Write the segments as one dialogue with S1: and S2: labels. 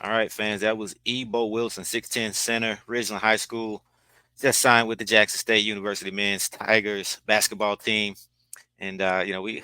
S1: All right, fans, that was Ebo Wilson, 6'10 center, Ridgeland High School. Just signed with the Jackson State University men's Tigers basketball team. And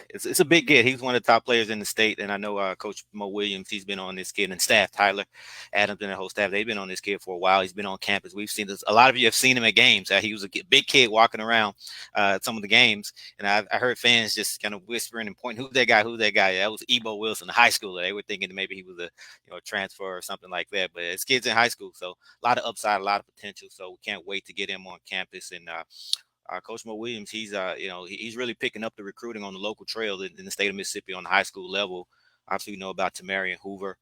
S1: it's a big get. He's one of the top players in the state, and I know Coach Mo Williams. He's been on this kid, and staff Tyler Adams and the whole staff. They've been on this kid for a while. He's been on campus. We've seen this. A lot of you have seen him at games. He was a big kid walking around at some of the games, and I heard fans just kind of whispering and pointing, "Who's that guy? Who's that guy?" Yeah, that was Ebo Wilson, the high schooler. They were thinking that maybe he was a transfer or something like that. But it's kids in high school, so a lot of upside, a lot of potential. So we can't wait to get him on campus and. Coach Mo Williams, he's really picking up the recruiting on the local trail in the state of Mississippi on the high school level. Obviously, we know about Tamarian Hoover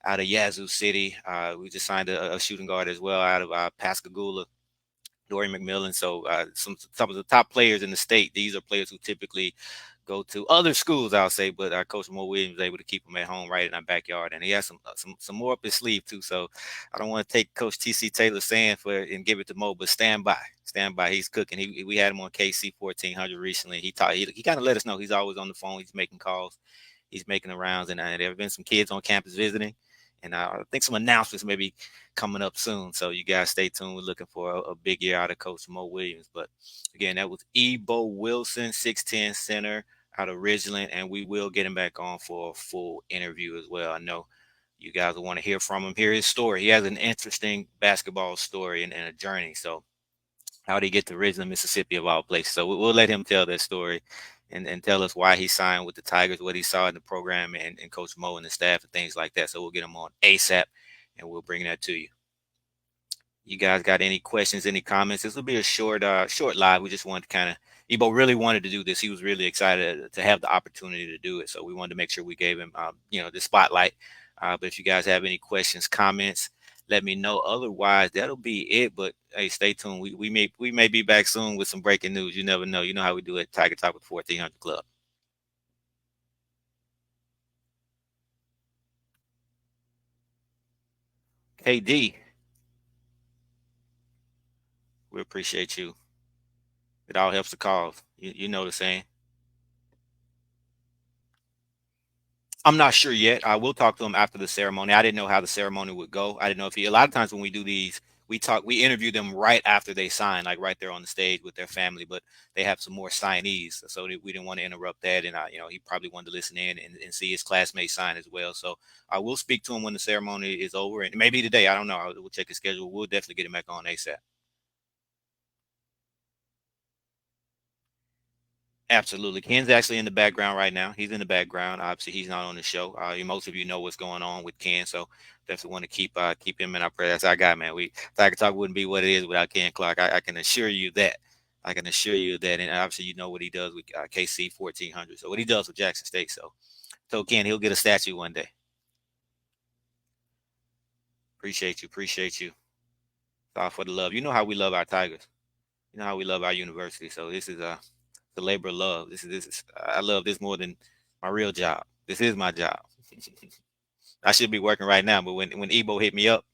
S1: out of Yazoo City. We just signed a shooting guard as well out of Pascagoula, Dorian McMillan. So some of the top players in the state. These are players who typically go to other schools, I'll say, but Coach Mo Williams was able to keep them at home right in our backyard, and he has some more up his sleeve too. So I don't want to take Coach TC Taylor saying and give it to Mo, but stand by. He's cooking. We had him on KC 1400 recently. He kind of let us know he's always on the phone. He's making calls. He's making the rounds, and there have been some kids on campus visiting, and I think some announcements may be coming up soon. So you guys stay tuned. We're looking for a big year out of Coach Mo Williams. But again, that was Ebo Wilson, 6'10 center out of Ridgeland, and we will get him back on for a full interview as well. I know you guys will want to hear from him, hear his story. He has an interesting basketball story and a journey. So how did he get to Ridgeland, Mississippi, of all places? So we'll let him tell that story and tell us why he signed with the Tigers, what he saw in the program, and Coach Mo and the staff and things like that. So we'll get him on ASAP, and we'll bring that to you. You guys got any questions, any comments? This will be a short live. We just wanted to kind of, Ebo really wanted to do this. He was really excited to have the opportunity to do it. So we wanted to make sure we gave him, the spotlight. But if you guys have any questions, comments, let me know. Otherwise, that'll be it. But hey, stay tuned. We may be back soon with some breaking news. You never know. You know how we do it. Tiger Talk with 1400 Club. KD, we appreciate you. It all helps the cause. You know the saying. I'm not sure yet. I will talk to him after the ceremony. I didn't know how the ceremony would go. I didn't know if he. A lot of times when we do these, we interview them right after they sign, like right there on the stage with their family. But they have some more signees, so we didn't want to interrupt that. And he probably wanted to listen in and see his classmates sign as well. So I will speak to him when the ceremony is over, and maybe today. I don't know. We'll check his schedule. We'll definitely get him back on ASAP. Absolutely. Ken's actually in the background right now. He's in the background. Obviously, he's not on the show. Most of you know what's going on with Ken, so definitely want to keep him in our prayer. That's our guy, man. Tiger Talk wouldn't be what it is without Ken Clark. I can assure you that. I can assure you that. And obviously, you know what he does with KC 1400. So what he does with Jackson State. So Ken, he'll get a statue one day. Appreciate you. Appreciate you. All for the love. You know how we love our Tigers. You know how we love our university. So this is the labor of love. This is I love this more than my real job. This is my job. I should be working right now, but when Ebo hit me up,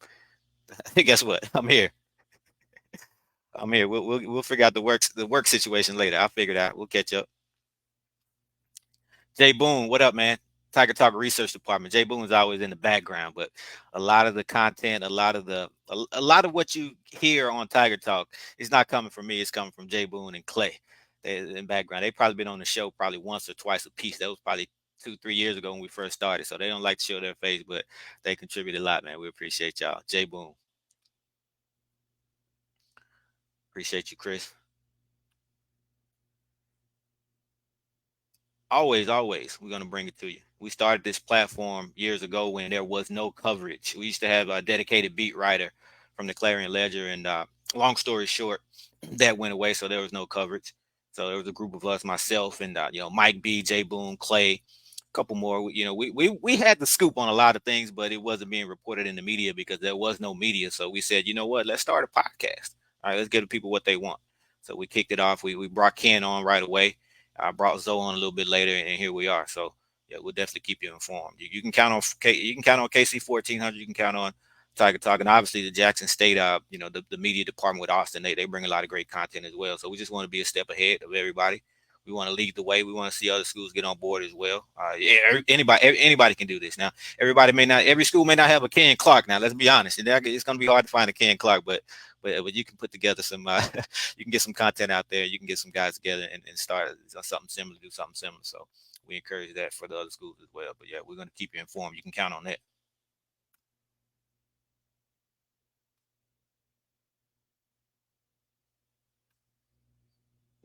S1: guess what? I'm here. I'm here. We'll figure out the work situation later. I'll figure it out. We'll catch up. Jay Boone, what up, man? Tiger Talk Research Department. Jay Boone's always in the background, but a lot of the content, a lot of what you hear on Tiger Talk is not coming from me. It's coming from Jay Boone and Clay. They in background. They probably been on the show probably once or twice a piece. That was probably 2, 3 years ago when we first started. So they don't like to show their face, but they contribute a lot, man. We appreciate y'all. Jay Boone, appreciate you, Chris. Always, we're gonna bring it to you. We started this platform years ago when there was no coverage. We used to have a dedicated beat writer from the Clarion Ledger, and long story short, that went away, so there was no coverage. So there was a group of us, myself, and Mike B, J Boone, Clay, a couple more. We had the scoop on a lot of things, but it wasn't being reported in the media because there was no media. So we said, you know what, let's start a podcast. All right, let's give the people what they want. So we kicked it off. We brought Ken on right away. I brought Zoe on a little bit later, and here we are. So yeah, we'll definitely keep you informed. You can count on you can count on KC 1400. You can count on Tiger Talk, and obviously the Jackson State, the media department with Austin, they bring a lot of great content as well. So we just want to be a step ahead of everybody. We want to lead the way. We want to see other schools get on board as well. Yeah, anybody can do this. Now, every school may not have a Ken Clark. Now, let's be honest. It's going to be hard to find a Ken Clark, but you can put together some. You can get some content out there. You can get some guys together and start something similar, do something similar. So we encourage that for the other schools as well. But yeah, we're going to keep you informed. You can count on that.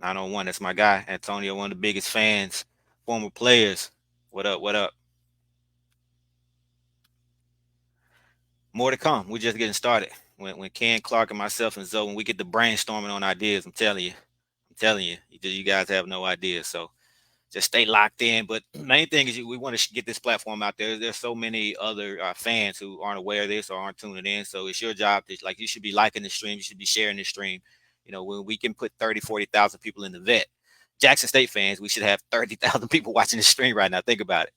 S1: 901, that's my guy. Antonio, one of the biggest fans, former players. What up? What up? More to come. We're just getting started. When Ken Clark and myself and Zoe, when we get the brainstorming on ideas, I'm telling you guys have no idea. So just stay locked in. But main thing is we want to get this platform out there. There's so many other fans who aren't aware of this or aren't tuning in. So it's your job to, like, you should be liking the stream. You should be sharing the stream. You know, when we can put 30, 40,000 people in the vet, Jackson State fans, we should have 30,000 people watching the stream right now. Think about it.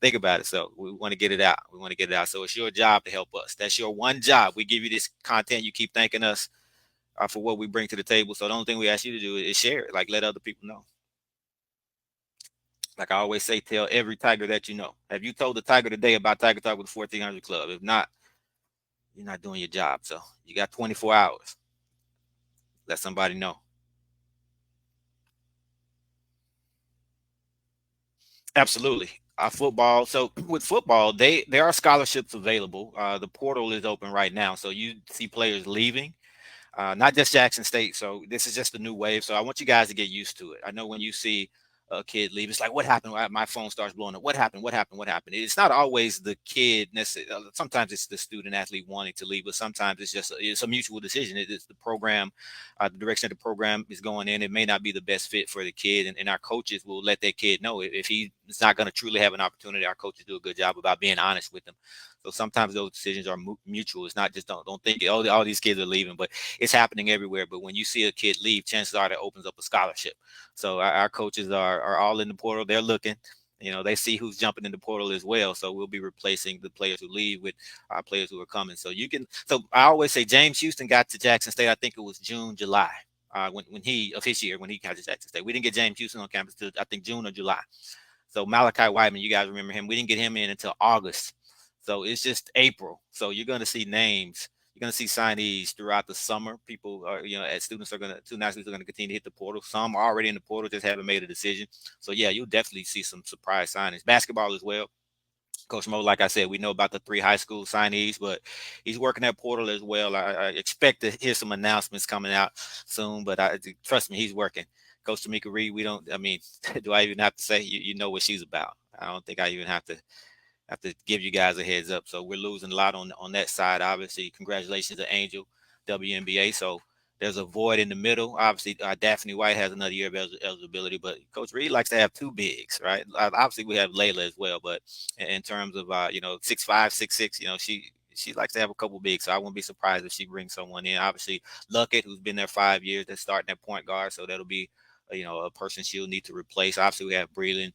S1: Think about it. So we want to get it out. We want to get it out. So it's your job to help us. That's your one job. We give you this content. You keep thanking us for what we bring to the table. So the only thing we ask you to do is share it. Like, let other people know. Like I always say, tell every Tiger that you know. Have you told the Tiger today about Tiger Talk with the 1400 Club? If not, you're not doing your job. So you got 24 hours. Let somebody know. Absolutely. Football. So with football, there are scholarships available. The portal is open right now, so you see players leaving. Not just Jackson State. So this is just a new wave. So I want you guys to get used to it. I know when you see a kid leave, it's like, what happened? My phone starts blowing up. What happened? What happened? What happened? It's not always the kid necessarily. Sometimes it's the student athlete wanting to leave, but sometimes it's a mutual decision. It's the program, the direction of the program is going in. It may not be the best fit for the kid, and our coaches will let that kid know if he's not going to truly have an opportunity. Our coaches do a good job about being honest with them. So sometimes those decisions are mutual. It's not just don't think all these kids are leaving, but it's happening everywhere. But when you see a kid leave, chances are that opens up a scholarship. So our coaches are all in the portal. They're looking. You know, they see who's jumping in the portal as well. So we'll be replacing the players who leave with our players who are coming. So you can. So I always say James Houston got to Jackson State. I think it was June, July. When he of his year when he got to Jackson State, we didn't get James Houston on campus till I think June or July. So Malachi Whiteman, you guys remember him? We didn't get him in until August. So it's just April. So you're going to see names. You're going to see signees throughout the summer. People are, as students are going to, student athletes are going to continue to hit the portal. Some are already in the portal, just haven't made a decision. So yeah, you'll definitely see some surprise signings. Basketball as well. Coach Mo, like I said, we know about the 3 high school signees, but he's working that portal as well. I expect to hear some announcements coming out soon, but trust me, he's working. Coach Tamika Reed, we don't. I mean, do I even have to say you know what she's about? I don't think I even have to give you guys a heads up. So we're losing a lot on that side. Obviously, congratulations to Angel, WNBA. So there's a void in the middle. Obviously, Daphne White has another year of eligibility, but Coach Reed likes to have 2 bigs, right? Obviously, we have Layla as well, but in terms of 6'5", 6'6", she likes to have a couple bigs. So I wouldn't be surprised if she brings someone in. Obviously, Luckett, who's been there 5 years, that's starting at point guard, so that'll be a person she'll need to replace. Obviously, we have Breland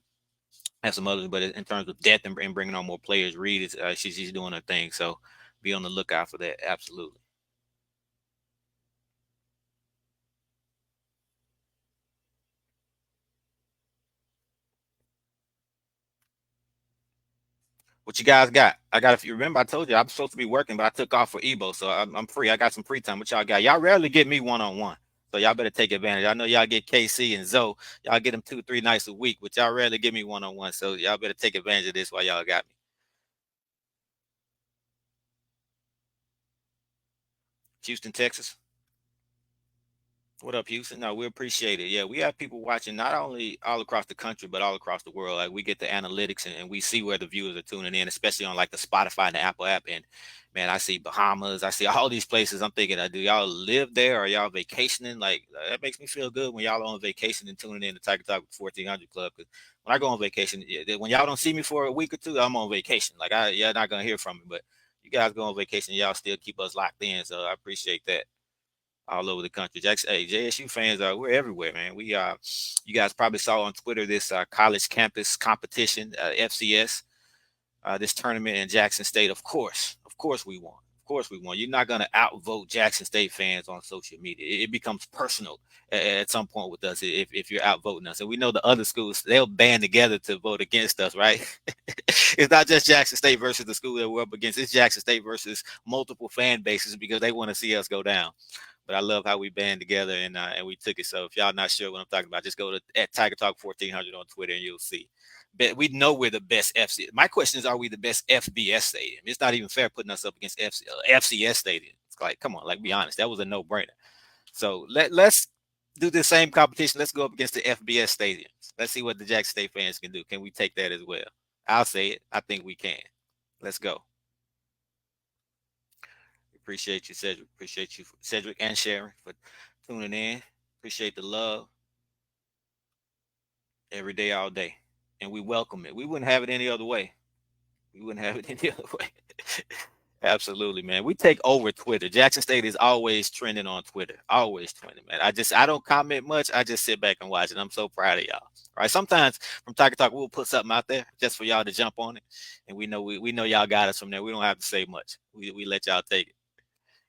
S1: have some others, but in terms of depth and bringing on more players, Reed is she's doing her thing. So be on the lookout for that. Absolutely. What you guys got? I got. If you remember, I told you I'm supposed to be working, but I took off for Ebo, so I'm free. I got some free time. What y'all got? Y'all rarely get me 1-on-one, so y'all better take advantage. I know y'all get KC and Zoe. Y'all get them 2, 3 nights a week, but y'all rarely get me 1-on-one. So y'all better take advantage of this while y'all got me. Houston, Texas. What up, Houston? No, we appreciate it. Yeah, we have people watching not only all across the country, but all across the world. Like we get the analytics and we see where the viewers are tuning in, especially on like the Spotify and the Apple app. And man, I see Bahamas, I see all these places. I'm thinking, do y'all live there or y'all vacationing? Like that makes me feel good when y'all on vacation and tuning in to Tiger Talk with 1400 Club. Because when I go on vacation, when y'all don't see me for a week or two, I'm on vacation. Like you're not gonna hear from me, but you guys go on vacation, y'all still keep us locked in. So I appreciate that all over the country. Hey, JSU fans, we're everywhere, man. You guys probably saw on Twitter this college campus competition, FCS, this tournament in Jackson State. Of course, we won. course we won. You're not going to outvote Jackson State fans on social media. It becomes personal at some point with us if you're outvoting us. And we know the other schools, they'll band together to vote against us, right? It's not just Jackson State versus the school that we're up against. It's Jackson State versus multiple fan bases because they want to see us go down. But I love how we band together and we took it. So if y'all not sure what I'm talking about, just go to at Tiger Talk 1400 on Twitter and you'll see. But we know we're the best FC. My question is, are we the best FBS stadium? It's not even fair putting us up against FCS stadium. It's like, come on, like be honest, that was a no brainer. So let's do the same competition. Let's go up against the FBS stadiums. Let's see what the Jackson State fans can do. Can we take that as well? I'll say it. I think we can. Let's go. Appreciate you, Cedric. Appreciate you, Cedric and Sharon, for tuning in. Appreciate the love every day, all day. And we welcome it. We wouldn't have it any other way. We wouldn't have it any other way. Absolutely, man. We take over Twitter. Jackson State is always trending on Twitter. Always trending, man. I don't comment much. I just sit back and watch it. I'm so proud of y'all. All right. Sometimes from Tiger Talk, we'll put something out there just for y'all to jump on it. And we know y'all got us from there. We don't have to say much. We let y'all take it.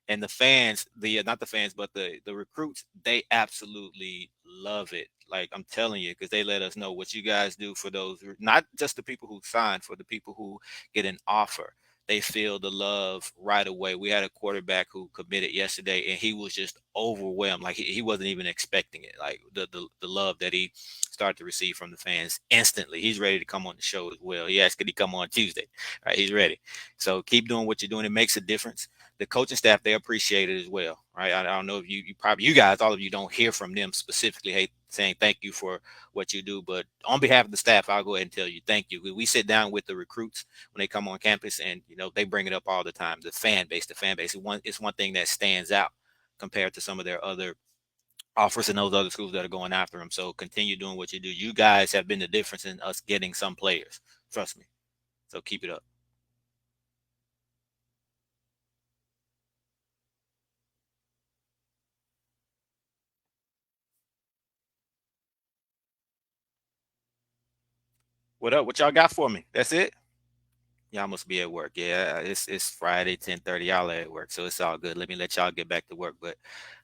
S1: And the fans, the not the fans, but the recruits, they absolutely love it. Like I'm telling you, because they let us know what you guys do for those, not just the people who sign, for the people who get an offer. They feel the love right away. We had a quarterback who committed yesterday, and he was just overwhelmed. Like he wasn't even expecting it. Like the love that he started to receive from the fans instantly. He's ready to come on the show as well. He asked, could he come on Tuesday? All right, he's ready. So keep doing what you're doing. It makes a difference. The coaching staff, they appreciate it as well, right? I don't know if you probably, you guys, all of you don't hear from them specifically, hey, saying thank you for what you do, but on behalf of the staff, I'll go ahead and tell you thank you. We sit down with the recruits when they come on campus, and they bring it up all the time. The fan base is one thing that stands out compared to some of their other offers in those other schools that are going after them. So continue doing what you do. You guys have been the difference in us getting some players. Trust me. So keep it up. What up? What y'all got for me? That's it. Y'all must be at work. Yeah, it's Friday, 10:30. Y'all are at work, so it's all good. Let me let y'all get back to work. But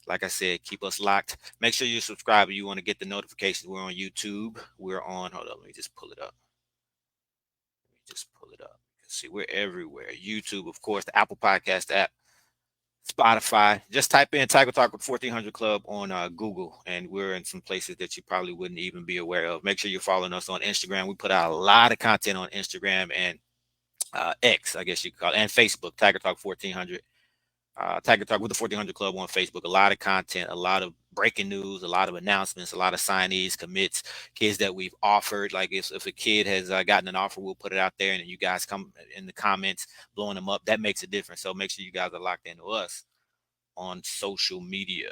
S1: like I said, keep us locked. Make sure you subscribe if you want to get the notifications. We're on YouTube. We're on, hold on, let me just pull it up. Let me just pull it up. You can see we're everywhere. YouTube, of course, the Apple Podcast app, Spotify. Just type in Tiger Talk with 1400 Club on Google, and we're in some places that you probably wouldn't even be aware of. Make sure you're following us on Instagram. We put out a lot of content on Instagram and X, I guess you could call it, and Facebook, Tiger Talk 1400. Tiger Talk with the 1400 Club on Facebook. A lot of content, a lot of breaking news, a lot of announcements, a lot of signees, commits, kids that we've offered. Like if a kid has gotten an offer, we'll put it out there, and then you guys come in the comments blowing them up. That makes a difference. So make sure you guys are locked into us on social media.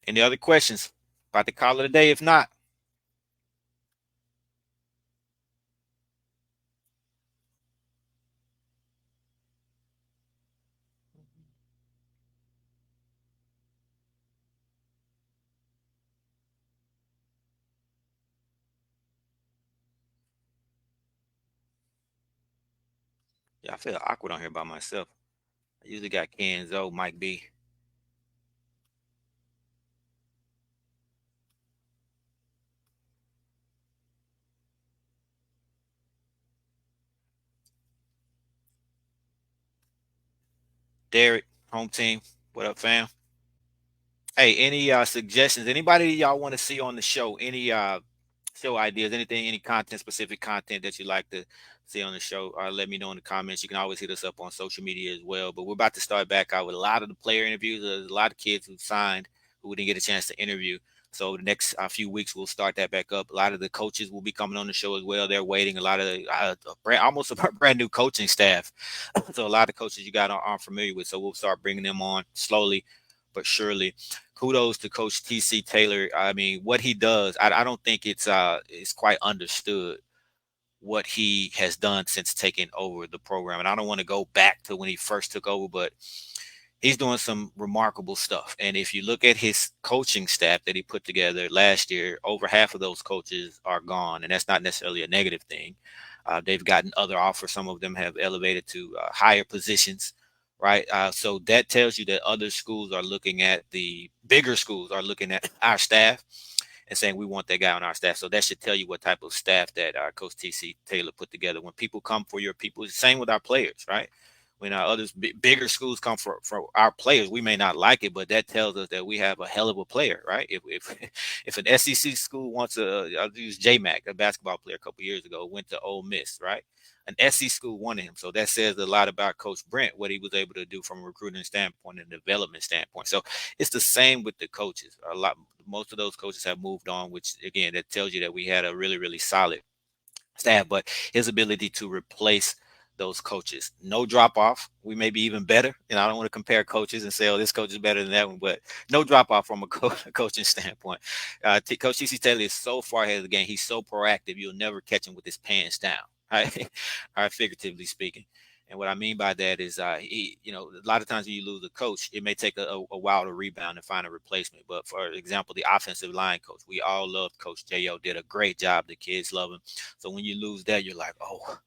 S1: Any other questions? About to call it a day. If not, yeah, I feel awkward on here by myself. I usually got Kenzo, Mike B, Derek, home team. What up, fam? Hey, any suggestions? Anybody y'all want to see on the show? Any show ideas? Anything? Any content, specific content that you like to see on the show? Let me know in the comments. You can always hit us up on social media as well. But we're about to start back out with a lot of the player interviews. There's a lot of kids who signed who we didn't get a chance to interview. So the next few weeks we'll start that back up. A lot of the coaches will be coming on the show as well. They're waiting. A lot of almost a brand new coaching staff. So a lot of coaches you got aren't familiar with. So we'll start bringing them on slowly but surely. Kudos to Coach TC Taylor. I mean, what he does, I don't think it's quite understood what he has done since taking over the program. And I don't want to go back to when he first took over, but he's doing some remarkable stuff. And if you look at his coaching staff that he put together last year, over half of those coaches are gone, and that's not necessarily a negative thing. They've gotten other offers. Some of them have elevated to higher positions, right? So that tells you that other schools are looking at the bigger schools are looking at our staff and saying we want that guy on our staff. So that should tell you what type of staff that Coach TC Taylor put together. When people come for your people, it's the same with our players, right? When others bigger schools come for our players, we may not like it, but that tells us that we have a hell of a player, right? If if an SEC school wants I'll use JMac, a basketball player a couple years ago, went to Ole Miss, right? An SEC school wanted him, so that says a lot about Coach Brent, what he was able to do from a recruiting standpoint and development standpoint. So it's the same with the coaches. Most of those coaches have moved on, which again, that tells you that we had a really solid staff, but his ability to replace those coaches, no drop off. We may be even better. I don't want to compare coaches and say, oh, this coach is better than that one, but no drop off from a coaching standpoint. Coach TC Taylor is so far ahead of the game. He's so proactive. You'll never catch him with his pants down, right? All right, figuratively speaking. And what I mean by that is, a lot of times when you lose a coach, it may take a while to rebound and find a replacement. But for example, the offensive line coach, we all loved Coach J.O., did a great job. The kids love him. So when you lose that, you're like, oh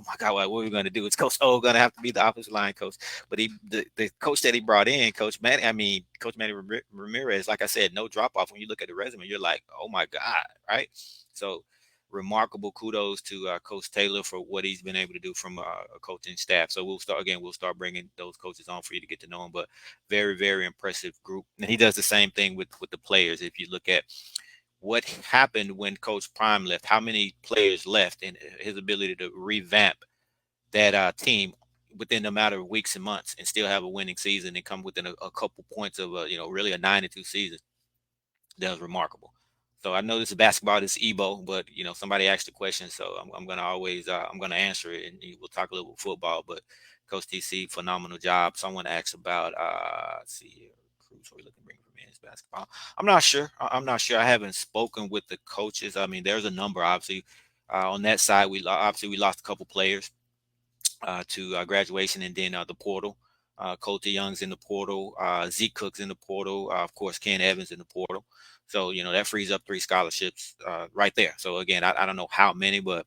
S1: my God, what are we going to do? Is Coach O going to have to be the offensive line coach? But the coach that he brought in, Coach Manny Ramirez, like I said, no drop off. When you look at the resume, you're like, oh my God, right? So remarkable kudos to Coach Taylor for what he's been able to do from a coaching staff. So we'll start bringing those coaches on for you to get to know him. But very impressive group, and he does the same thing with the players. If you look at what happened when Coach Prime left, how many players left, and his ability to revamp that team within a matter of weeks and months and still have a winning season and come within a couple points of really a 9-2 season. That was remarkable. So I know this is basketball, this is Ebo, but somebody asked the question, so I'm gonna always I'm gonna answer it, and we'll talk a little football. But Coach TC, phenomenal job. Someone asked about let's see here, recruits are we looking to bring for men's basketball. I'm not sure. I'm not sure. I haven't spoken with the coaches. I mean, there's a number obviously on that side. We lost a couple players to graduation, and then the portal. Colter Young's in the portal. Zeke Cook's in the portal. Of course, Ken Evans in the portal. So, that frees up 3 scholarships right there. So, again, I don't know how many, but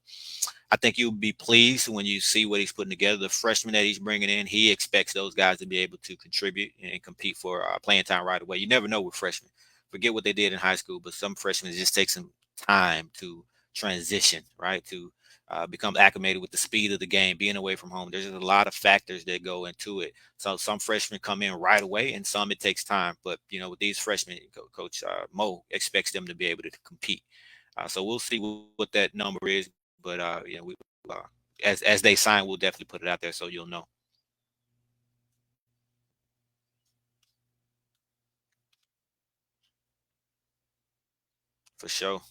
S1: I think you'll be pleased when you see what he's putting together. The freshmen that he's bringing in, he expects those guys to be able to contribute and compete for playing time right away. You never know with freshmen. Forget what they did in high school, but some freshmen, it just takes some time to transition, right, to become acclimated with the speed of the game, being away from home. There's just a lot of factors that go into it. So some freshmen come in right away, and some it takes time. But with these freshmen, Coach Mo expects them to be able to compete. So we'll see what that number is. But as they sign, we'll definitely put it out there so you'll know for sure.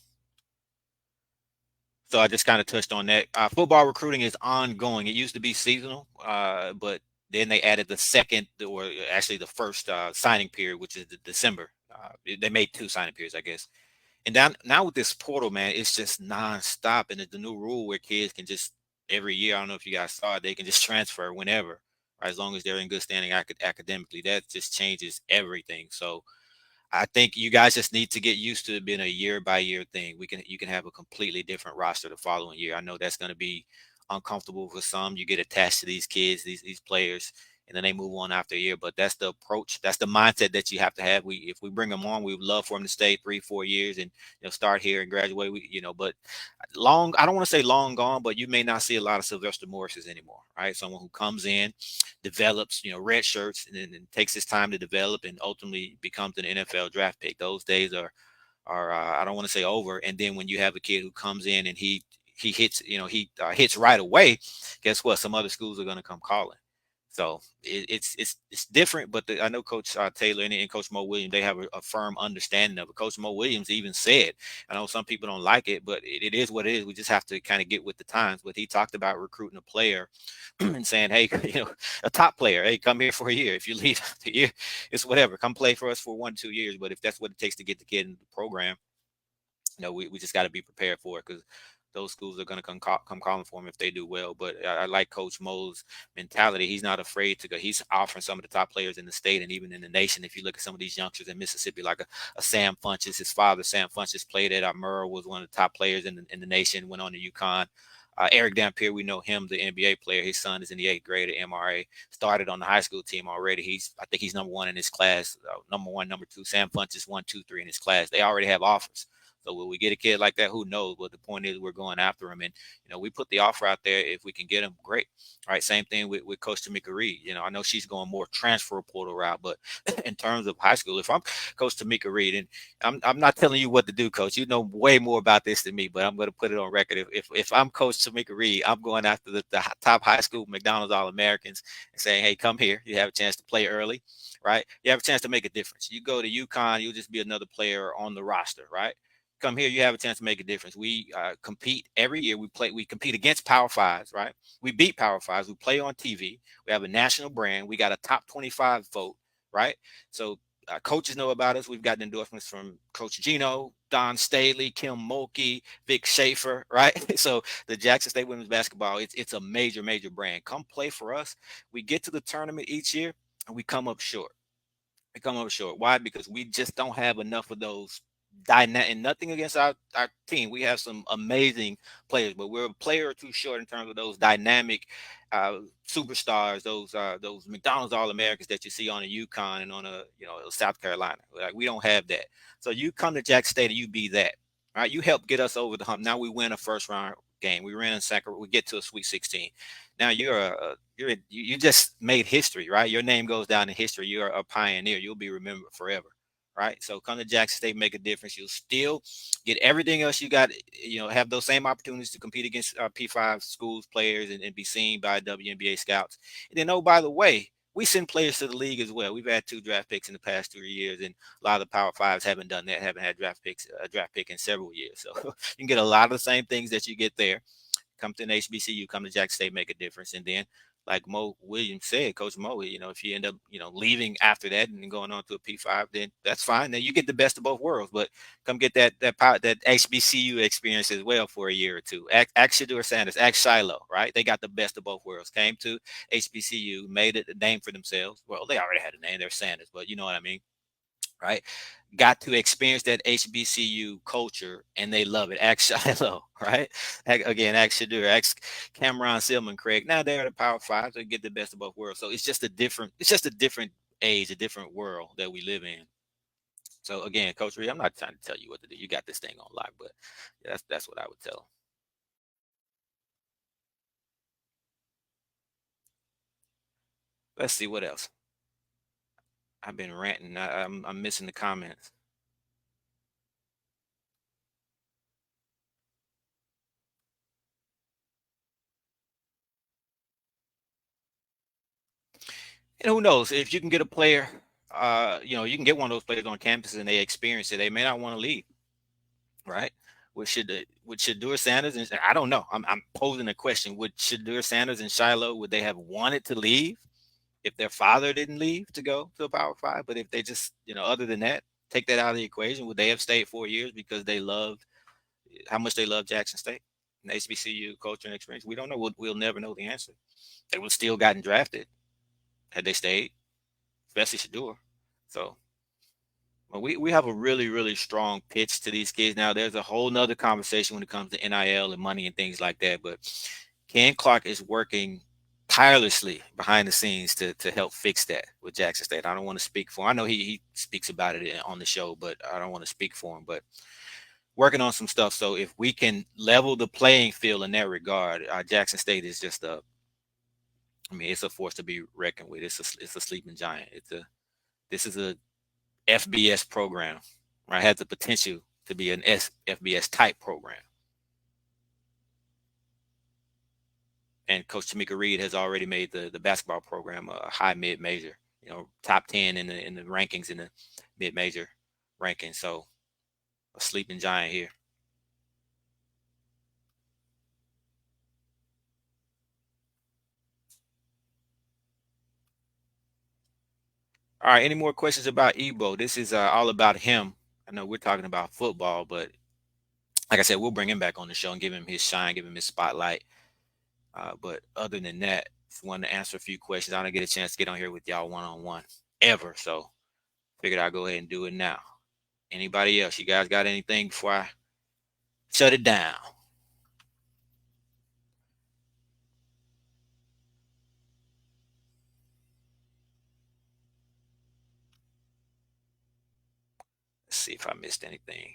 S1: So I just kind of touched on that. Football recruiting is ongoing. It used to be seasonal, but then they added the second, or actually the first signing period, which is the December. They made 2 signing periods, I guess. And now with this portal, man, it's just nonstop. And it's the new rule where kids can just every year. I don't know if you guys saw it, they can just transfer whenever, right, as long as they're in good standing academically. That just changes everything. So I think you guys just need to get used to it being a year by year thing. You can have a completely different roster the following year. I know that's going to be uncomfortable for some. You get attached to these kids, these players, and then they move on after a year. But that's the approach. That's the mindset that you have to have. If we bring them on, we would love for them to stay 3-4 years and start here and graduate. But long. I don't want to say long gone, but you may not see a lot of Sylvester Morrises anymore, right? Someone who comes in, develops, red shirts, and takes his time to develop, and ultimately becomes an NFL draft pick. Those days are I don't want to say over. And then when you have a kid who comes in and he hits, he hits right away, guess what? Some other schools are going to come calling. So it's different, but I know Coach Taylor and Coach Mo Williams, they have a firm understanding of it. Coach Mo Williams even said, I know some people don't like it, but it is what it is. We just have to kind of get with the times. But he talked about recruiting a player and saying, hey, a top player, hey, come here for a year. If you leave the year, it's whatever. Come play for us for 1-2 years. But if that's what it takes to get the kid into the program, we just got to be prepared for it, because those schools are going to come calling for him if they do well. But I like Coach Mo's mentality. He's not afraid to go. He's offering some of the top players in the state and even in the nation. If you look at some of these youngsters in Mississippi, like a Sam Funches, his father Sam Funches played at Murrah, was one of the top players in the nation. Went on to UConn. Eric Dampier, we know him, the NBA player. His son is in the eighth grade at MRA. Started on the high school team already. I think he's number one in his class. Number one, number two. Sam Funch is 1, 2, 3 in his class. They already have offers. So will we get a kid like that? Who knows? But the point is, we're going after him, and we put the offer out there. If we can get him, great. All right. Same thing with Coach Tamika Reed. I know she's going more transfer portal route, but in terms of high school, if I'm Coach Tamika Reed, and I'm not telling you what to do, Coach. You know way more about this than me, but I'm going to put it on record. If I'm Coach Tamika Reed, I'm going after the top high school McDonald's All Americans and saying, hey, come here. You have a chance to play early, right? You have a chance to make a difference. You go to UConn, you'll just be another player on the roster, right? Come here, you have a chance to make a difference. We compete every year. We compete against Power Fives, right? We beat Power Fives. We play on TV. We have a national brand. We got a top 25 vote, right? So coaches know about us. We've gotten endorsements from Coach Gino, Don Staley, Kim Mulkey, Vic Schaefer, right? So the Jackson State women's basketball, it's a major, major brand. Come play for us. We get to the tournament each year and we come up short. We come up short. Why? Because we just don't have enough of those dynamic. And nothing against our team. We have some amazing players, but we're a player or two short in terms of those dynamic superstars, those McDonald's All Americans that you see on a UConn and on a South Carolina. Like we don't have that. So you come to Jackson State and you be that. All right, you help get us over the hump. Now we win a first round game. We ran in second. We get to a Sweet 16. Now you just made history, right? Your name goes down in history. You're a pioneer. You'll be remembered forever, right? So come to Jackson State, make a difference. You'll still get everything else you got. Have those same opportunities to compete against P5 schools, players, and be seen by WNBA scouts. And then, oh, by the way, we send players to the league as well. We've had 2 draft picks in the past 3 years, and a lot of the Power Fives haven't done that. Haven't had a draft pick in several years. So you can get a lot of the same things that you get there. Come to an HBCU, come to Jackson State, make a difference. And then, like Mo Williams said, Coach Mo, if you end up, leaving after that and going on to a P5, then that's fine. Then you get the best of both worlds. But come get that HBCU experience as well for a year or two. Ask Shadur Sanders, ask Shiloh, right? They got the best of both worlds. Came to HBCU, made it a name for themselves. Well, they already had a name. They're Sanders, but you know what I mean, right? Got to experience that HBCU culture and they love it. Ask Shiloh, right? Again, ask Shadur, ask Cameron Silman, Craig. Now they're the Power Five, so they get the best of both worlds. So it's just a different age, a different world that we live in. So again, Coach Reed, I'm not trying to tell you what to do. You got this thing on lock, but that's what I would tell him. Let's see what else. I've been ranting. I'm missing the comments. And who knows if you can get a player, you can get one of those players on campus and they experience it. They may not want to leave, right? Would Shadur Sanders and I don't know. I'm posing a question. Would Shadur Sanders and Shiloh would they have wanted to leave if their father didn't leave to go to a Power Five? But if they just other than that, take that out of the equation, would they have stayed 4 years because they loved how much they love Jackson State and HBCU culture and experience? We don't know. We'll never know the answer. They would still gotten drafted had they stayed, especially Shadur. So well, we have a really, really strong pitch to these kids. Now, there's a whole nother conversation when it comes to NIL and money and things like that. But Ken Clark is working tirelessly behind the scenes to help fix that with Jackson State. I don't want to speak for him. I know he speaks about it on the show, but I don't want to speak for him. But working on some stuff. So if we can level the playing field in that regard, Jackson State is just it's a force to be reckoned with. It's a sleeping giant. This is a FBS program, right? Has the potential to be an FBS type program. And Coach Tamika Reed has already made the basketball program a high mid major, top 10 in the rankings in the mid major rankings. So a sleeping giant here. All right, any more questions about Ebo? This is all about him. I know we're talking about football, but like I said, we'll bring him back on the show and give him his shine, give him his spotlight. But other than that, just wanted to answer a few questions. I don't get a chance to get on here with y'all one on one ever, so figured I'd go ahead and do it now. Anybody else? You guys got anything before I shut it down? Let's see if I missed anything.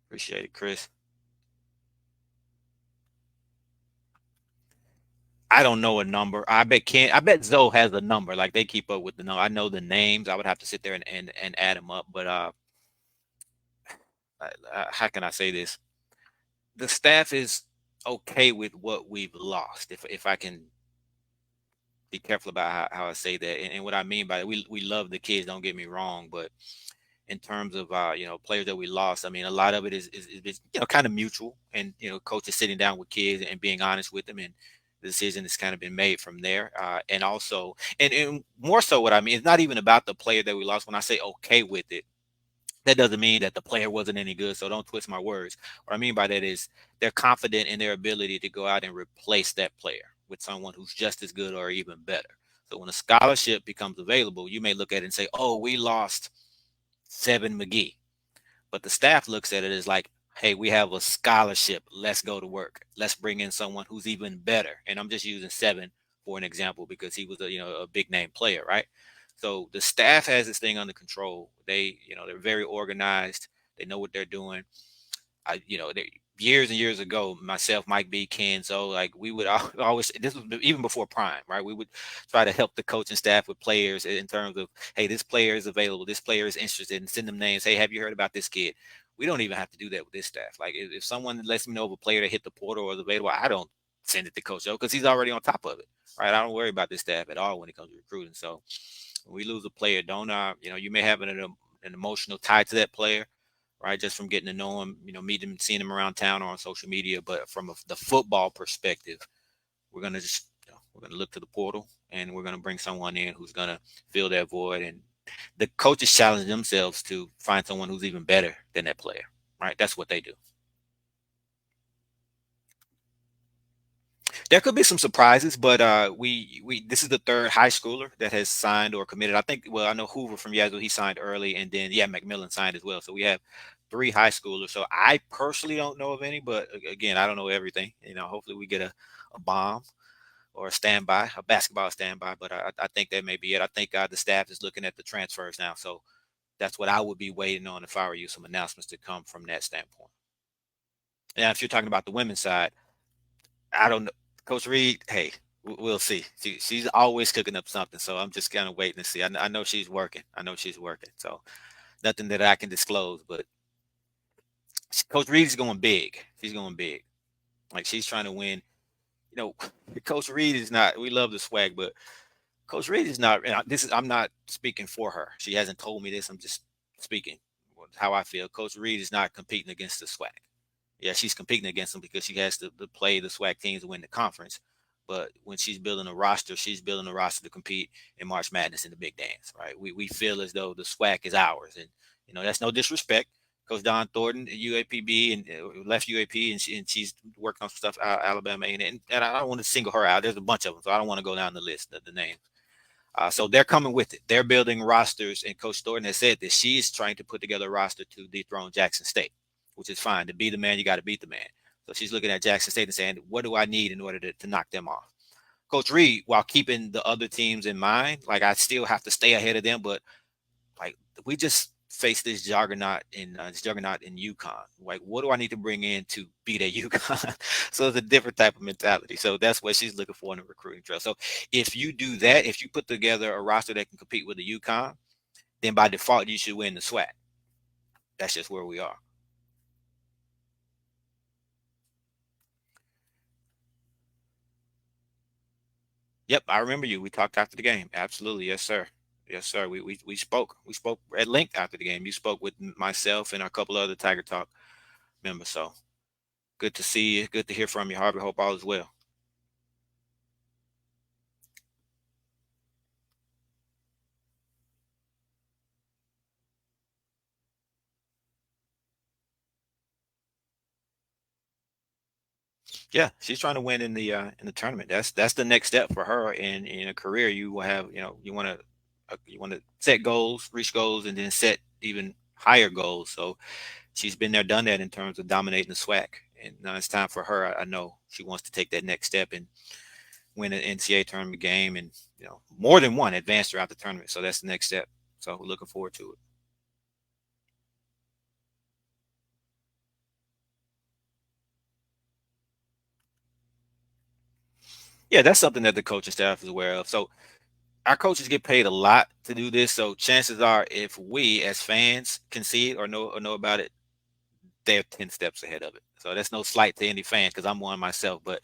S1: Appreciate it, Chris. I don't know a number. I bet Zoe has a number. Like they keep up with the number. I know the names. I would have to sit there and add them up. But how can I say this? The staff is okay with what we've lost. If I can be careful about how I say that, and what I mean by it, we love the kids. Don't get me wrong, but in terms of players that we lost, I mean a lot of it is kind of mutual, and coaches sitting down with kids and being honest with them, and the decision has kind of been made from there. And also, and more so, what I mean, it's not even about the player that we lost. When I say okay with it, that doesn't mean that the player wasn't any good. So don't twist my words. What I mean by that is they're confident in their ability to go out and replace that player with someone who's just as good or even better. So when a scholarship becomes available, you may look at it and say, "Oh, we lost Seven McGee." But the staff looks at it as like, hey, we have a scholarship. Let's go to work. Let's bring in someone who's even better. And I'm just using Seven for an example because he was a big name player, right? So the staff has this thing under control. They're very organized. They know what they're doing. Years and years ago, myself, Mike B, Kenzo, like we would always, this was even before Prime, right? We would try to help the coaching staff with players in terms of, hey, this player is available, this player is interested, and send them names. Hey, have you heard about this kid? We don't even have to do that with this staff. Like if someone lets me know of a player that hit the portal or is available, I don't send it to Coach Joe because he's already on top of it, right? I don't worry about this staff at all when it comes to recruiting. So when we lose a player, don't you may have an emotional tie to that player, right? Just from getting to know him, meeting him, seeing him around town or on social media. But from the football perspective, we're gonna just we're gonna look to the portal and we're gonna bring someone in who's gonna fill that void. And the coaches challenge themselves to find someone who's even better than that player, right? That's what they do. There could be some surprises, but we this is the third high schooler that has signed or committed. I think. Well, I know Hoover from Yazoo, he signed early, and then yeah, McMillan signed as well. So we have three high schoolers. So I personally don't know of any, but again, I don't know everything. Hopefully we get a bomb or a standby, a basketball standby. But I think that may be it. I think the staff is looking at the transfers now, so that's what I would be waiting on if I were you. Some announcements to come from that standpoint. Now, if you're talking about the women's side, I don't know. Coach Reed, hey, we'll see. She's always cooking up something, so I'm just kind of waiting to see. I know she's working. I know she's working. So nothing that I can disclose, but Coach Reed is going big. She's going big. Like she's trying to win. You know, Coach Reed is not. We love the swag, but Coach Reed is not. This is. I'm not speaking for her. She hasn't told me this. I'm just speaking how I feel. Coach Reed is not competing against the swag. Yeah, she's competing against them because she has to play the SWAC teams to win the conference. But when she's building a roster to compete in March Madness in the big dance, right? We feel as though the SWAC is ours. And, that's no disrespect. Coach Don Thornton at UAPB and left UAP and she's working on stuff out Alabama. And I don't want to single her out. There's a bunch of them, so I don't want to go down the list, the names. So they're coming with it. They're building rosters, and Coach Thornton has said that she's trying to put together a roster to dethrone Jackson State, which is fine. To be the man, you got to beat the man. So she's looking at Jackson State and saying, what do I need in order to knock them off? Coach Reed, while keeping the other teams in mind, like I still have to stay ahead of them, but like we just face this juggernaut in UConn. Like, what do I need to bring in to beat at UConn? So it's a different type of mentality. So that's what she's looking for in the recruiting trail. So if you do that, if you put together a roster that can compete with the UConn, then by default you should win the SWAC. That's just where we are. Yep, I remember you. We talked after the game. Absolutely, yes, sir. Yes, sir. We spoke. We spoke at length after the game. You spoke with myself and a couple other Tiger Talk members. So Good to see you. Good to hear from you, Harvey. Hope all is well. Yeah, she's trying to win in the tournament. That's the next step for her in a career. You will have, you want to set goals, reach goals, and then set even higher goals. So she's been there, done that in terms of dominating the SWAC. And now it's time for her. I know she wants to take that next step and win an NCAA tournament game, and more than one, advance throughout the tournament. So that's the next step. So we're looking forward to it. Yeah, that's something that the coaching staff is aware of. So our coaches get paid a lot to do this. So chances are, if we as fans can see it or know about it, they're 10 steps ahead of it. So that's no slight to any fan because I'm one myself. But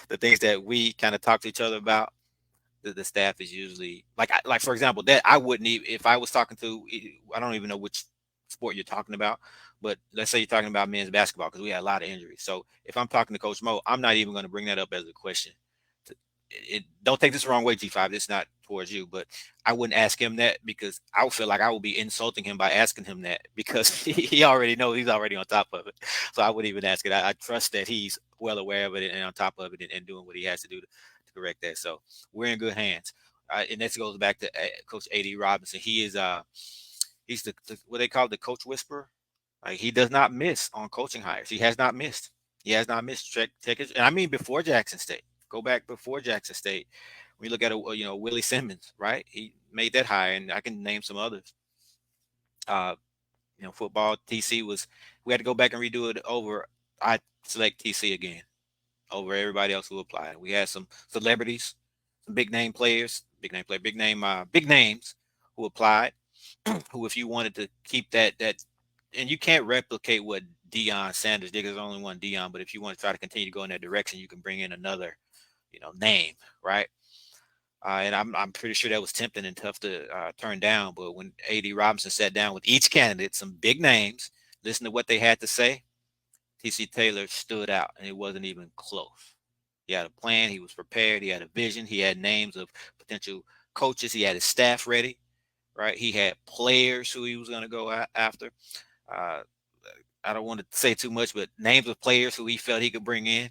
S1: the things that we kind of talk to each other about, the staff is usually like for example, that I wouldn't even if I was talking to, I don't even know which sport you're talking about, but let's say you're talking about men's basketball because we had a lot of injuries. So if I'm talking to Coach Mo, I'm not even going to bring that up as a question. Don't take this the wrong way, G5. It's not towards you, but I wouldn't ask him that because I would feel like I would be insulting him by asking him that because he already knows, he's already on top of it. So I wouldn't even ask it. I trust that he's well aware of it and on top of it and doing what he has to do to correct that. So we're in good hands. And this goes back to Coach A.D. Robinson. He's the what they call the coach whisperer. Like, he does not miss on coaching hires. He has not missed. He has not missed check, and I mean before Jackson State. Go back before Jackson State. When you look at Willie Simmons, right? He made that hire, and I can name some others. Uh, football TC was, we had to go back and redo it over. I select TC again over everybody else who applied. We had some celebrities, some big name, big names who applied. Who, if you wanted to keep that, and you can't replicate what Deion Sanders did. There's only one Deion, but if you want to try to continue to go in that direction, you can bring in another, name, right? And I'm pretty sure that was tempting and tough to turn down. But when A.D. Robinson sat down with each candidate, some big names, listen to what they had to say, T.C. Taylor stood out, and it wasn't even close. He had a plan. He was prepared. He had a vision. He had names of potential coaches. He had his staff ready, right? He had players who he was going to go after. Uh, I don't want to say too much, but names of players who he felt he could bring in,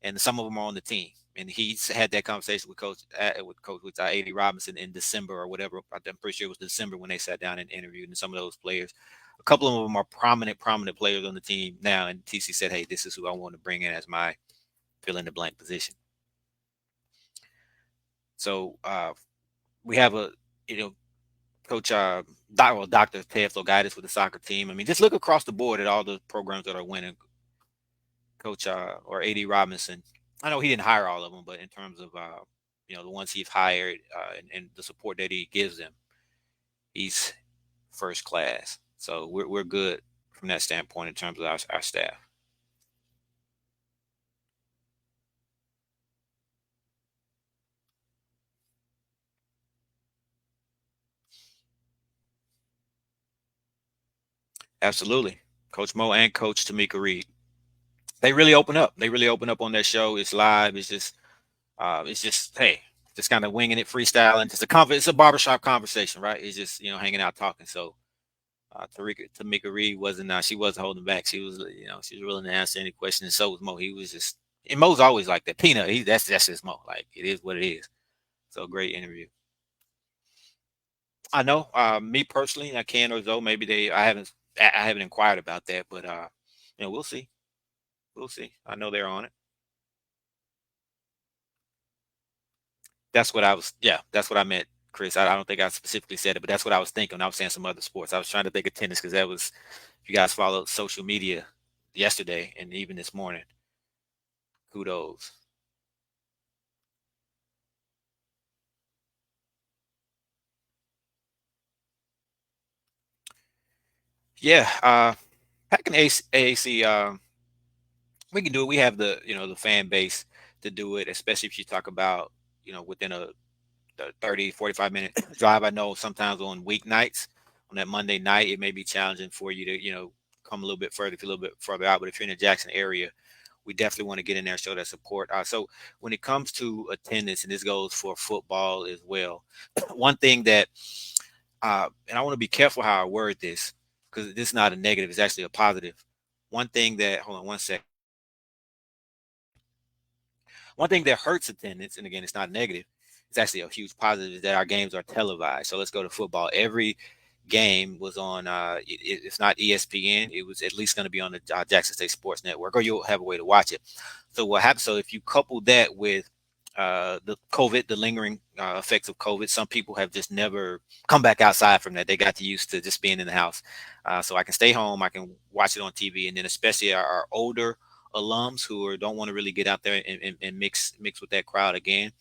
S1: and some of them are on the team. And he's had that conversation with A.D. Robinson in December or whatever. I'm pretty sure it was December when they sat down and interviewed, and some of those players, a couple of them are prominent players on the team now. And TC said, "Hey, this is who I want to bring in as my fill in the blank position." So we have a you know coach Dr. Ted Guidance with the soccer team. I mean, just look across the board at all the programs that are winning. Coach or AD Robinson. I know he didn't hire all of them, but in terms of the ones he's hired and the support that he gives them, he's first class. So we're good from that standpoint in terms of our staff. Absolutely, Coach Mo and Coach Tamika Reed. They really open up. They really open up on that show. It's live. It's just hey, just kind of winging it, freestyling. It's a barbershop conversation, right? It's just hanging out talking. So Tamika Reed wasn't she wasn't holding back. She was willing to answer any question, and so was Mo. He was just, and Mo's always like that. Peanut, that's just Mo. Like, it is what it is. So great interview. I know. Me personally, I can or Zoe. Maybe I haven't inquired about that, but we'll see. We'll see. I know they're on it. That's what I was. Yeah, that's what I meant, Chris. I don't think I specifically said it, but that's what I was thinking. I was saying some other sports. I was trying to think of tennis because that was. If you guys followed social media yesterday and even this morning, kudos. Yeah, back in AAC, we can do it. We have the fan base to do it, especially if you talk about within a 30, 45 minute drive. I know sometimes on weeknights, on that Monday night, it may be challenging for you to come a little bit further, if you're a little bit further out. But if you're in the Jackson area, we definitely want to get in there and show that support. So when it comes to attendance, and this goes for football as well, one thing that, and I want to be careful how I word this because this is not a negative; it's actually a positive. One thing that, hold on one second. One thing that hurts attendance, and again, it's not negative, it's actually a huge positive, is that our games are televised. So let's go to football. Every game was on, it's not ESPN, it was at least going to be on the Jackson State Sports Network, or you'll have a way to watch it. So what happens? So if you couple that with the COVID, the lingering effects of COVID, some people have just never come back outside from that. They got used to just being in the house. So I can stay home, I can watch it on TV, and then especially our older alums who don't want to really get out there and mix with that crowd again.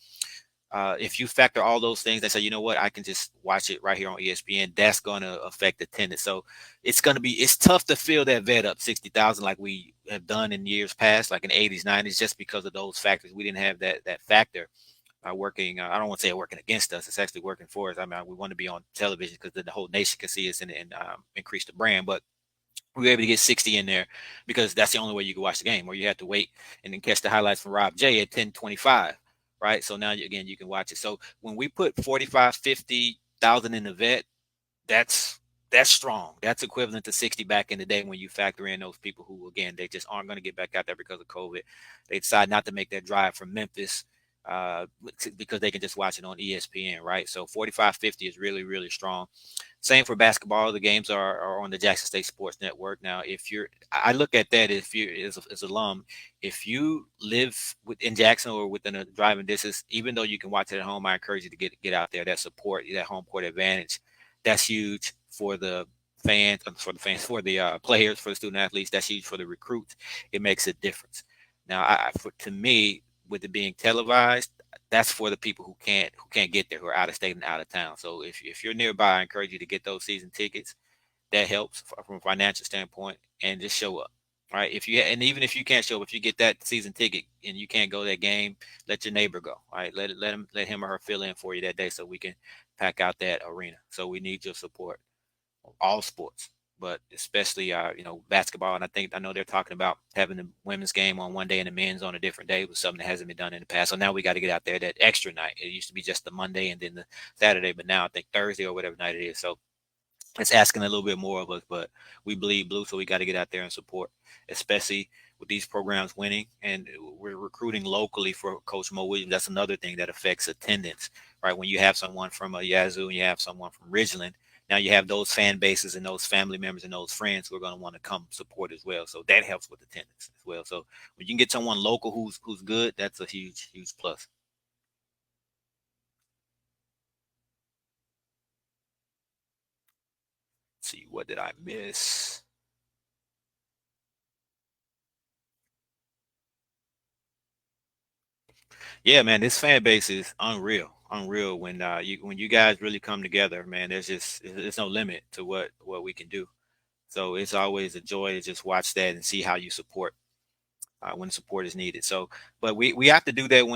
S1: If you factor all those things, they say, you know what, I can just watch it right here on ESPN. That's going to affect attendance. So it's tough to fill that vet up 60,000 like we have done in years past, like in the 80s, 90s, just because of those factors. We didn't have that factor working. I don't want to say working against us. It's actually working for us. I mean, we want to be on television because the whole nation can see us and increase the brand. But we were able to get 60 in there because that's the only way you can watch the game, or you have to wait and then catch the highlights from Rob J at 10:25, right? So now again you can watch it. So when we put 45, 50,000 in the vet, that's that's strong. That's equivalent to 60 back in the day when you factor in those people who, again, they just aren't going to get back out there because of COVID. They decide not to make that drive from Memphis uh, because they can just watch it on ESPN, right? So 45, 50 is really, really strong. Same for basketball. The games are on the Jackson State Sports Network. Now, if you're, I look at that if you as alum, if you live in Jackson or within a driving distance, even though you can watch it at home, I encourage you to get out there. That support, that home court advantage, that's huge for the for the players, for the student athletes. That's huge for the recruits. It makes a difference. Now, to me, with it being televised, that's for the people who can't get there, who are out of state and out of town. So if you're nearby, I encourage you to get those season tickets. That helps from a financial standpoint, and just show up. Right. If you and even if you can't show up, if you get that season ticket and you can't go to that game, let your neighbor go. All right. Let him or her fill in for you that day so we can pack out that arena. So we need your support, all sports, but especially basketball. And I know they're talking about having the women's game on one day and the men's on a different day. It was something that hasn't been done in the past. So now we got to get out there that extra night. It used to be just the Monday and then the Saturday, but now I think Thursday or whatever night it is. So it's asking a little bit more of us, but we bleed blue, so we got to get out there and support, especially with these programs winning. And we're recruiting locally for Coach Mo Williams. That's another thing that affects attendance, right? When you have someone from Yazoo and you have someone from Ridgeland, now you have those fan bases and those family members and those friends who are going to want to come support as well. So that helps with attendance as well. So when you can get someone local who's good, that's a huge plus. Let's see, what did I miss? Yeah, man, this fan base is unreal. When you guys really come together, man, there's no limit to what we can do. So it's always a joy to just watch that and see how you support when support is needed. So, but we have to do that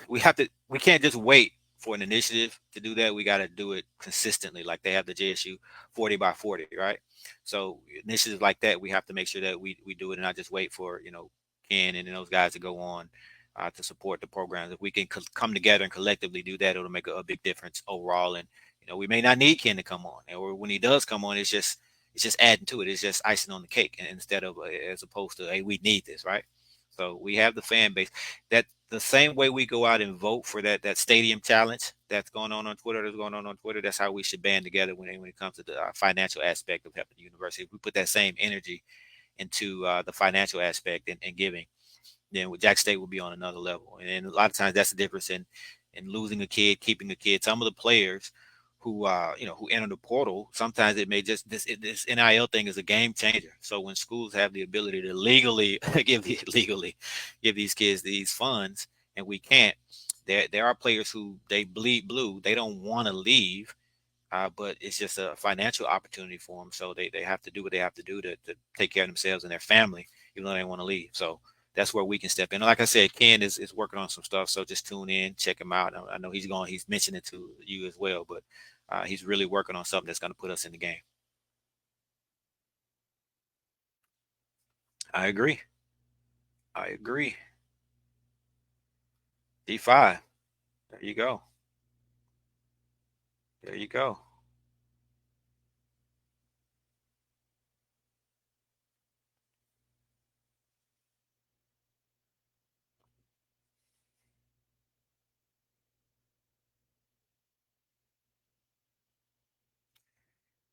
S1: we can't just wait for an initiative to do that. We got to do it consistently, like they have the JSU 40 by 40, right? So initiatives like that, we have to make sure that we do it and not just wait for Ken and those guys to go on to support the programs. If we can come together and collectively do that, it'll make a big difference overall. And we may not need Ken to come on, or when he does come on, it's just adding to it. It's just icing on the cake, and instead of as opposed to, hey, we need this, right? So we have the fan base that the same way we go out and vote for that stadium challenge that's going on Twitter, that's how we should band together when it comes to the financial aspect of helping the university. If we put that same energy into the financial aspect and giving, then with Jack State will be on another level. And a lot of times that's the difference in losing a kid, keeping a kid. Some of the players who enter the portal, sometimes it may just this NIL thing is a game changer. So when schools have the ability to legally legally give these kids these funds, and we can't, there are players who they bleed blue. They don't want to leave, but it's just a financial opportunity for them. So they have to do what they have to do to take care of themselves and their family, even though they want to leave. So that's where we can step in. Like I said, Ken is working on some stuff. So just tune in, check him out. I know he's mentioned it to you as well, but he's really working on something that's going to put us in the game. I agree. I agree. D5. There you go. There you go.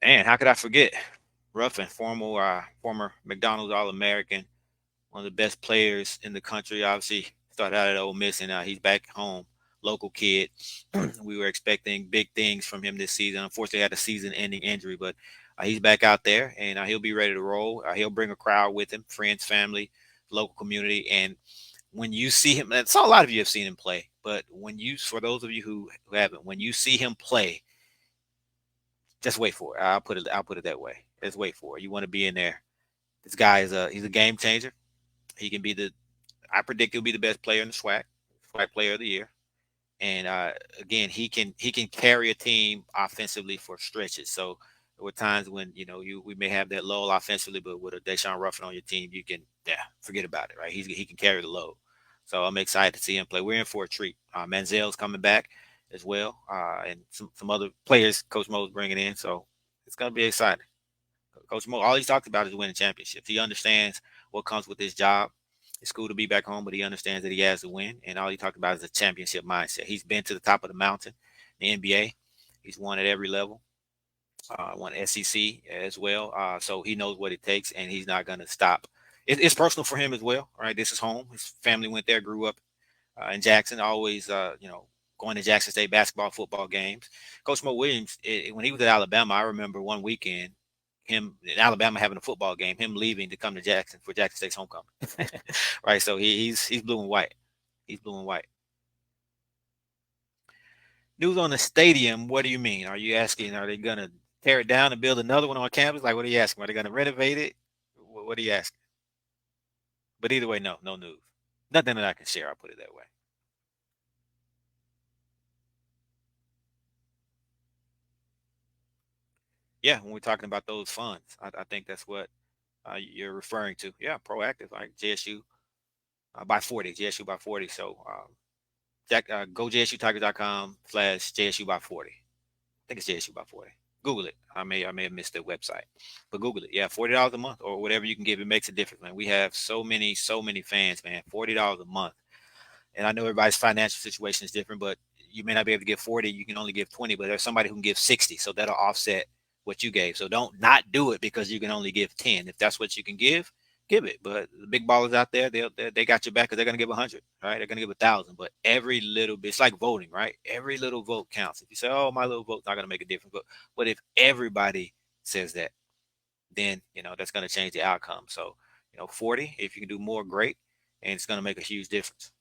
S1: And how could I forget Ruffin, former McDonald's All American, one of the best players in the country. Obviously, started out at Ole Miss, and he's back home. Local kid. We were expecting big things from him this season. Unfortunately, had a season-ending injury, but he's back out there, and he'll be ready to roll. He'll bring a crowd with him, friends, family, local community, and when you see him, and so a lot of you have seen him play, but for those of you who haven't, when you see him play, just wait for it. I'll put it that way. Just wait for it. You want to be in there. This guy he's a game changer. He can be I predict he'll be the best player in the SWAC player of the year. And again, he can carry a team offensively for stretches. So there were times when we may have that lull offensively, but with a Deshaun Ruffin on your team, you can forget about it, right? He can carry the load. So I'm excited to see him play. We're in for a treat. Manziel's coming back as well, and some other players Coach Mo's bringing in. So it's gonna be exciting. Coach Mo, all he's talked about is winning championships. He understands what comes with his job. It's cool to be back home, but he understands that he has to win. And all he talked about is a championship mindset. He's been to the top of the mountain, the NBA. He's won at every level. Won SEC as well. So he knows what it takes, and he's not going to stop. It's personal for him as well, right? This is home. His family went there, grew up in Jackson, always, going to Jackson State basketball, football games. Coach Mo Williams, when he was at Alabama, I remember one weekend, him in Alabama having a football game, him leaving to come to Jackson for Jackson State's homecoming. Right. So he's blue and white. He's blue and white. News on the stadium. What do you mean? Are you asking? Are they gonna tear it down and build another one on campus? Like, what are you asking? Are they gonna renovate it? What are you asking? But either way, no, no news. Nothing that I can share. I'll put it that way. Yeah, when we're talking about those funds, I think that's what you're referring to. Yeah, proactive, like JSU by 40, JSU by 40. So go JSUtigers.com/JSU by 40. I think it's JSU by 40. Google it. I may have missed the website, but Google it. Yeah, $40 a month or whatever you can give. It makes a difference, man. We have so many fans, man. $40 a month, and I know everybody's financial situation is different, but you may not be able to give 40. You can only give 20, but there's somebody who can give 60, so that'll offset what you gave. So don't not do it because you can only give 10. If that's what you can give it. But the big ballers out there, they got your back because they're gonna give 100, right? They're gonna give 1,000. But every little bit, it's like voting, right? Every little vote counts. If you say, "Oh, my little vote's not gonna make a difference," but if everybody says that, then that's gonna change the outcome. So 40, if you can do more, great, and it's gonna make a huge difference.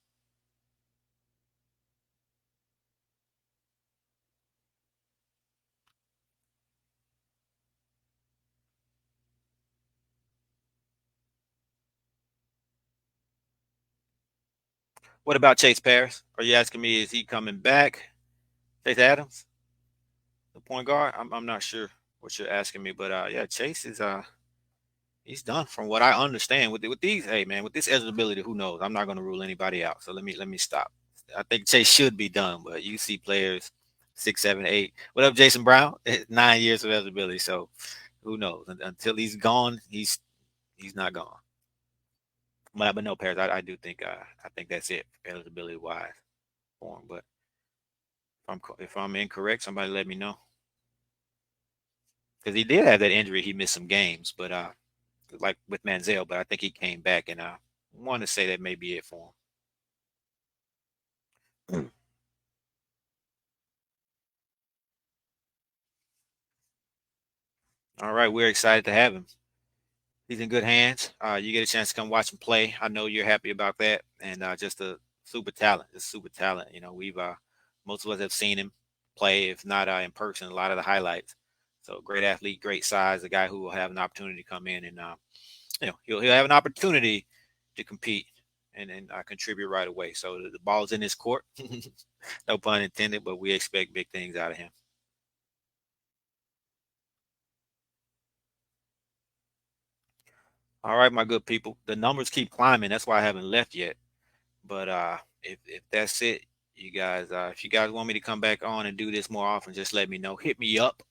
S1: What about Chase Paris? Are you asking me, is he coming back? Chase Adams, the point guard? I'm not sure what you're asking me, but yeah, Chase is he's done from what I understand with these. Hey man, with this eligibility, who knows? I'm not going to rule anybody out. So let me stop. I think Chase should be done, but you see players 6, 7, 8. What up, Jason Brown? 9 years of eligibility. So who knows? Until he's gone, he's not gone. But no, Paris. I do think I think that's it eligibility wise for him. But if I'm incorrect, somebody let me know because he did have that injury. He missed some games, but like with Manziel, but I think he came back, and I want to say that may be it for him. All right, we're excited to have him. He's in good hands. You get a chance to come watch him play. I know you're happy about that, and just a super talent, just super talent. We've most of us have seen him play, if not in person, a lot of the highlights. So great athlete, great size, a guy who will have an opportunity to come in and he'll have an opportunity to compete and contribute right away. So the ball's in his court, no pun intended, but we expect big things out of him. All right, my good people. The numbers keep climbing. That's why I haven't left yet. But if that's it, you guys, if you guys want me to come back on and do this more often, just let me know. Hit me up.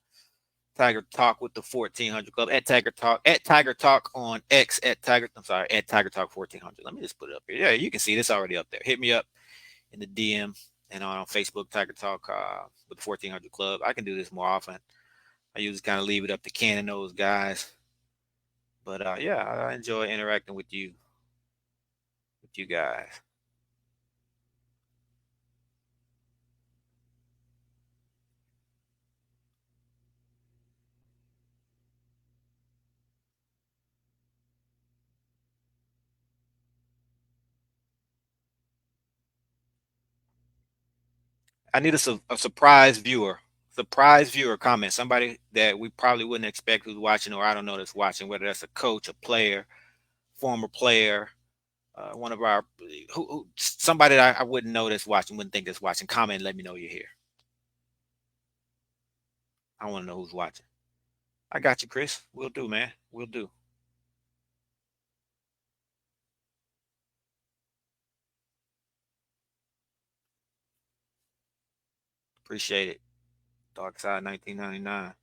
S1: Tiger Talk with the 1400 Club at Tiger Talk on X at Tiger. I'm sorry, at Tiger Talk 1400. Let me just put it up here. Yeah, you can see this already up there. Hit me up in the DM and on Facebook Tiger Talk with the 1400 Club. I can do this more often. I usually kind of leave it up to Ken and those guys. But yeah, I enjoy interacting with you guys. I need a surprise viewer. Surprise viewer comment. Somebody that we probably wouldn't expect who's watching, or I don't know that's watching, whether that's a coach, a player, former player, one of our somebody that I wouldn't know that's watching, wouldn't think that's watching. Comment and let me know you're here. I want to know who's watching. I got you, Chris. We'll do, man. We'll do. Appreciate it. Dark Side 1999.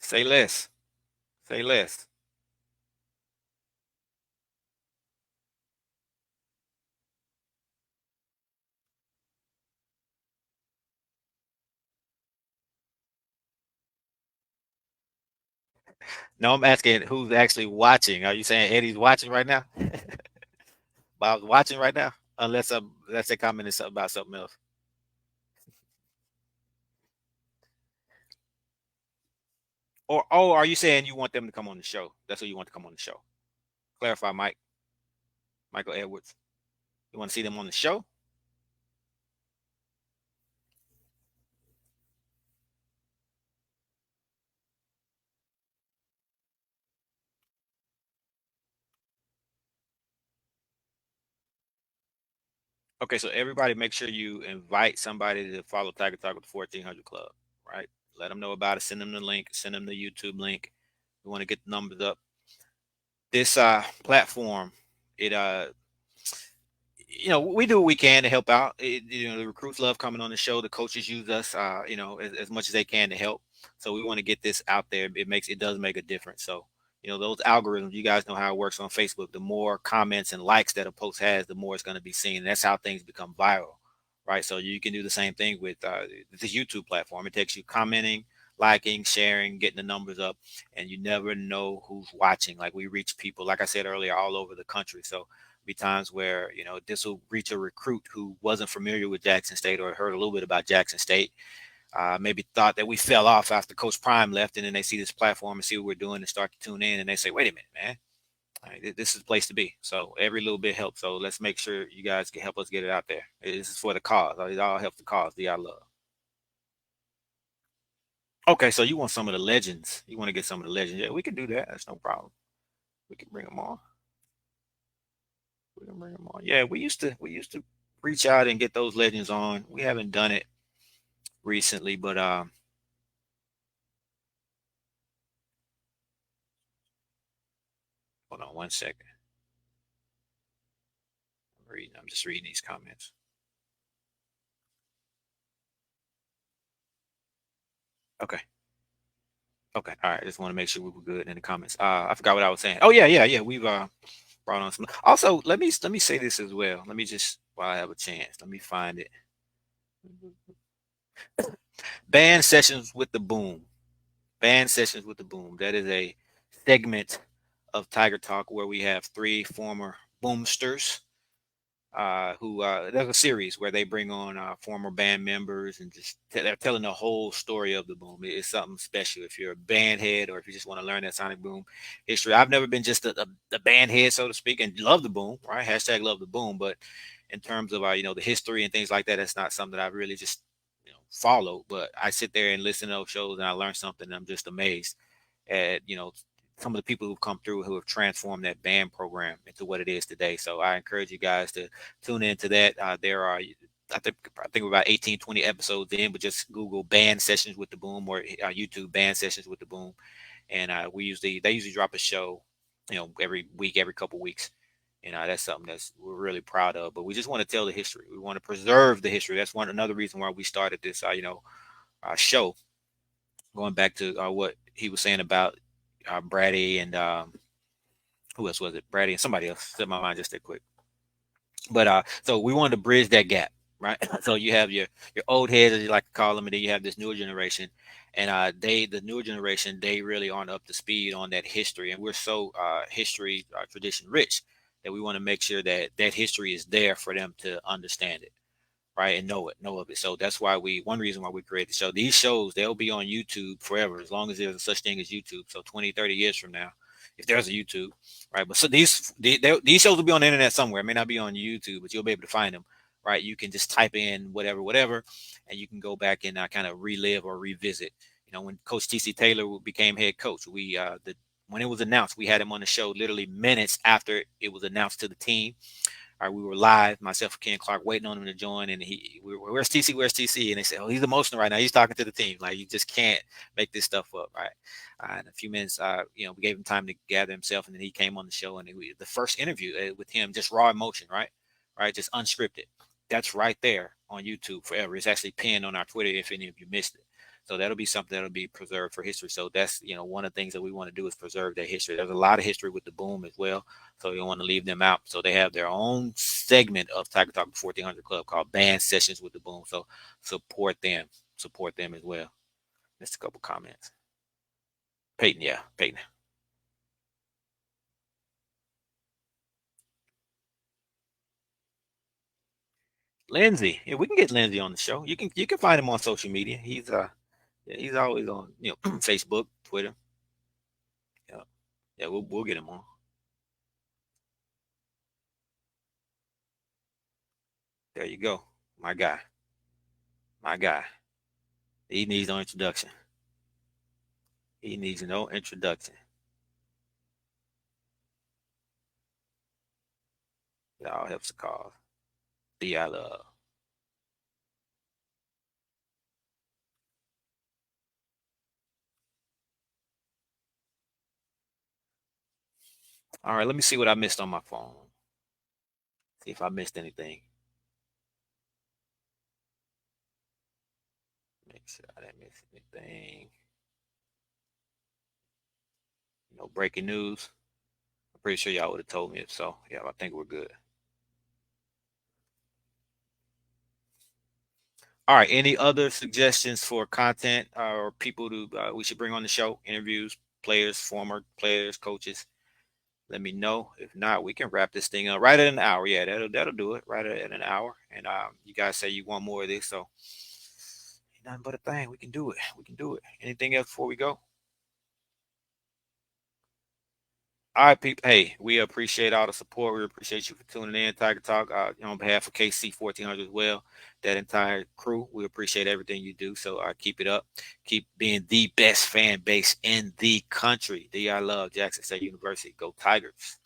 S1: Say less. Say less. No, I'm asking who's actually watching. Are you saying Eddie's watching right now? Bob's watching right now? Unless they commented something about something else. Or oh, are you saying you want them to come on the show? That's what you want to come on the show. Clarify, Mike. Michael Edwards. You want to see them on the show? Okay, so everybody make sure you invite somebody to follow Tiger Talk with the 1400 Club, right? Let them know about it. Send them the link. Send them the YouTube link. We want to get the numbers up. This platform, it we do what we can to help out. The recruits love coming on the show. The coaches use us, as much as they can to help. So we want to get this out there. It does make a difference. So, those algorithms, you guys know how it works on Facebook. The more comments and likes that a post has, the more it's going to be seen. That's how things become viral, right? So you can do the same thing with this YouTube platform. It takes you commenting, liking, sharing, getting the numbers up, and you never know who's watching. Like we reach people, like I said earlier, all over the country. So be times where this will reach a recruit who wasn't familiar with Jackson State or heard a little bit about Jackson State, maybe thought that we fell off after Coach Prime left, and then they see this platform and see what we're doing and start to tune in, and they say, "Wait a minute, man, this is the place to be." So every little bit helps. So let's make sure you guys can help us get it out there. This is for the cause. It all helps the cause. The I love. Okay, so you want some of the legends? You want to get some of the legends? Yeah, we can do that. That's no problem. We can bring them on. We can bring them on. Yeah, we used to reach out and get those legends on. We haven't done it recently, but hold on one second. I'm just reading these comments. Okay. Okay. All right. Just want to make sure we were good in the comments. I forgot what I was saying. Oh yeah, yeah, yeah. We've brought on some. Also, let me say this as well. Let me just while I have a chance, let me find it. Band sessions with the boom. Band sessions with the boom. That is a segment of Tiger Talk where we have three former boomsters who there's a series where they bring on former band members and just they're telling the whole story of the boom. It's something special if you're a band head or if you just want to learn that sonic boom history. I've never been just a band head, so to speak, and love the boom, right? Hashtag love the boom. But in terms of the history and things like that, that's not something that I've really just followed. But I sit there and listen to those shows and I learn something. And I'm just amazed at some of the people who've come through who have transformed that band program into what it is today. So I encourage you guys to tune into that. There are, I think we're about 18, 20 episodes in, but just Google band sessions with the boom or YouTube band sessions with the boom. And they usually drop a show, every week, every couple weeks. That's something that's we're really proud of. But we just want to tell the history. We want to preserve the history. That's another reason why we started this, show. Going back to what he was saying about Brady and who else was it? Brady and somebody else. Set my mind just that quick. But so we wanted to bridge that gap, right? So you have your old heads, as you like to call them, and then you have this newer generation, and the newer generation, they really aren't up to speed on that history, and we're so history tradition rich that we want to make sure that that history is there for them to understand it, right, and know of it. So that's why one reason why we created the show. These shows, they'll be on YouTube forever, as long as there's a such thing as YouTube. So 20, 30 years from now, if there's a YouTube, right? But so these shows will be on the internet somewhere. It may not be on YouTube, but you'll be able to find them, right? You can just type in whatever, whatever, and you can go back and kind of relive or revisit. When Coach TC Taylor became head coach, when it was announced, we had him on the show literally minutes after it was announced to the team. All right, we were live, myself and Ken Clark, waiting on him to join, and where's TC? Where's TC? And they said, oh, he's emotional right now. He's talking to the team. Like, you just can't make this stuff up, right? In a few minutes, we gave him time to gather himself, and then he came on the show, and the first interview with him, just raw emotion, right? Right, just unscripted. That's right there on YouTube forever. It's actually pinned on our Twitter if any of you missed it. So that'll be something that'll be preserved for history. So that's one of the things that we want to do is preserve that history. There's a lot of history with the boom as well. So you don't want to leave them out. So they have their own segment of Tiger Talk 1400 Club called Band Sessions with the Boom. So support them. Support them as well. Just a couple comments. Peyton, yeah, Peyton. Lindsay, yeah, we can get Lindsay on the show. You can find him on social media. He's always on Facebook, Twitter. Yeah, yeah, we'll get him on. There you go, my guy, my guy. He needs no introduction. He needs no introduction. It all helps the cause. The I love. All right, let me see what I missed on my phone. See if I missed anything. Make sure I didn't miss anything. Breaking news. I'm pretty sure y'all would have told me if so. Yeah, I think we're good. All right. Any other suggestions for content or people to we should bring on the show? Interviews, players, former players, coaches. Let me know. If not, we can wrap this thing up right at an hour. Yeah, that'll do it. Right at an hour. And you guys say you want more of this, so ain't nothing but a thing. We can do it. We can do it. Anything else before we go? All right, people. Hey, we appreciate all the support. We appreciate you for tuning in, Tiger Talk. On behalf of KC 1400 as well, that entire crew, we appreciate everything you do. So keep it up. Keep being the best fan base in the country. I love Jackson State University. Go Tigers.